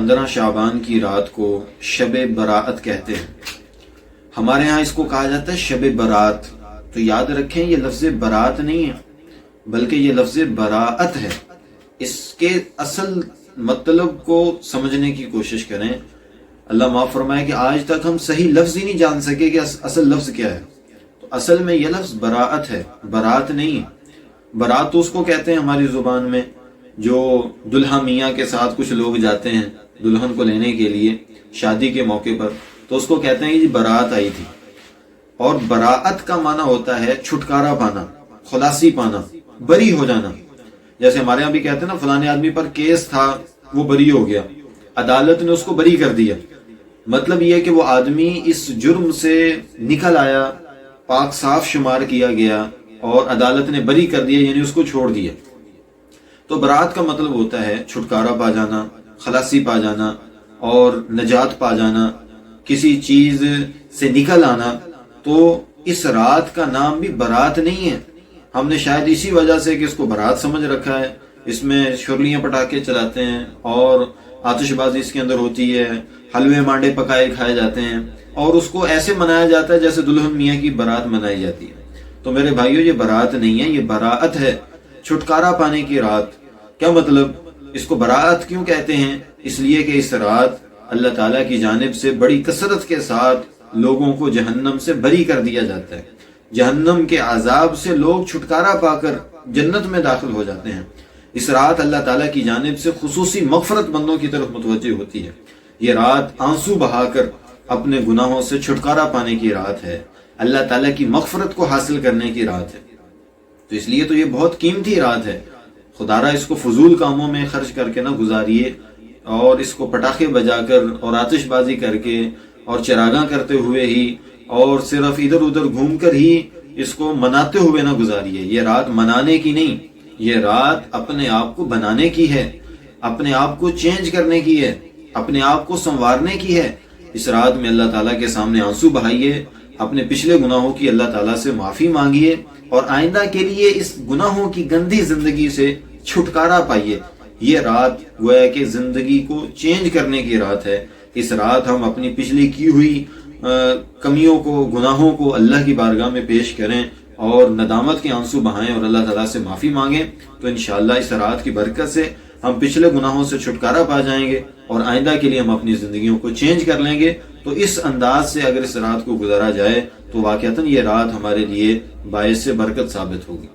15 शाबान की रात को शब बरात कहते हैं। हमारे यहाँ इसको कहा जाता है शब बरात। तो याद रखें, ये लफ्ज़ बरात नहीं है बल्कि ये लफ्ज़ बराअत है। इसके असल मतलब को समझने की कोशिश करें। अल्लाह माफ़ फरमाए कि आज तक हम सही लफ्ज़ ही नहीं जान सके कि असल लफ्ज़ क्या है। तो असल में यह लफ्ज़ बराअत है, बरात नहीं है। बरात तो उसको कहते हैं हमारी ज़ुबान में जो दुल्हा मियाँ के साथ कुछ लोग जाते हैं दुल्हन को लेने के लिए शादी के मौके पर, तो उसको कहते हैं कि जी बरात आई थी। और बराअत का माना होता है छुटकारा पाना, खुलासी पाना, बरी हो जाना। जैसे हमारे यहाँ भी कहते हैं ना, फलाने आदमी पर केस था, वो बरी हो गया, अदालत ने उसको बरी कर दिया। मतलब यह कि वो आदमी इस जुर्म से निकल आया, पाक साफ शुमार किया गया और अदालत ने बरी कर दिया, यानी उसको छोड़ दिया। तो बरात का मतलब होता है छुटकारा पा जाना, खलासी पा जाना और नजात पा जाना, किसी चीज से निकल आना। तो इस रात का नाम भी बरात नहीं है। हमने शायद इसी वजह से कि इसको बरात समझ रखा है, इसमें शुरलियां पटाखे चलाते हैं और आतिशबाजी इसके अंदर होती है, हलवे मांडे पकाए खाए जाते हैं और उसको ऐसे मनाया जाता है जैसे दुल्हन मियाँ की बारात मनाई जाती है। तो मेरे भाइयों, ये बारात नहीं है, ये बराअत है, छुटकारा पाने की रात। क्या मतलब, इसको बराअत क्यों कहते हैं? इसलिए कि इस रात अल्लाह ताला की जानिब से बड़ी कसरत के साथ लोगों को जहन्नम से बरी कर दिया जाता है। जहन्नम के अजाब से लोग छुटकारा पाकर जन्नत में दाखिल हो जाते हैं। इस रात अल्लाह ताला की जानिब से खुसूसी मगफरत बंदों की तरफ मुतवज्जह होती है। ये रात आंसू बहाकर अपने गुनाहों से छुटकारा पाने की रात है, अल्लाह ताला की मगफरत को हासिल करने की रात है। तो इसलिए तो ये बहुत कीमती रात है। खुदारा इसको फजूल कामों में खर्च करके ना गुजारिए और इसको पटाखे बजाकर और आतिशबाजी करके और चिरागा करते हुए ही और सिर्फ इधर उधर घूमकर ही इसको मनाते हुए ना गुजारिए। ये रात मनाने की नहीं, ये रात अपने आप को बनाने की है, अपने आप को चेंज करने की है, अपने आप को संवारने की है। इस रात में अल्लाह ताला के सामने आंसू बहाइए, अपने पिछले गुनाहों की अल्लाह ताला से माफी मांगिए और आइंदा के लिए इस गुनाहों की गंदी जिंदगी से छुटकारा पाइए। ये रात गोया कि जिंदगी को चेंज करने की रात है। इस रात हम अपनी पिछली की हुई कमियों को, गुनाहों को अल्लाह की बारगाह में पेश करें और नदामत के आंसू बहाएं और अल्लाह ताला से माफी मांगें। तो इंशाअल्लाह इस रात की बरकत से हम पिछले गुनाहों से छुटकारा पा जाएंगे और आइंदा के लिए हम अपनी जिंदगियों को चेंज कर लेंगे। तो इस अंदाज से अगर इस रात को गुजारा जाए तो वाकईतन ये रात हमारे लिए बायस से बरकत साबित होगी।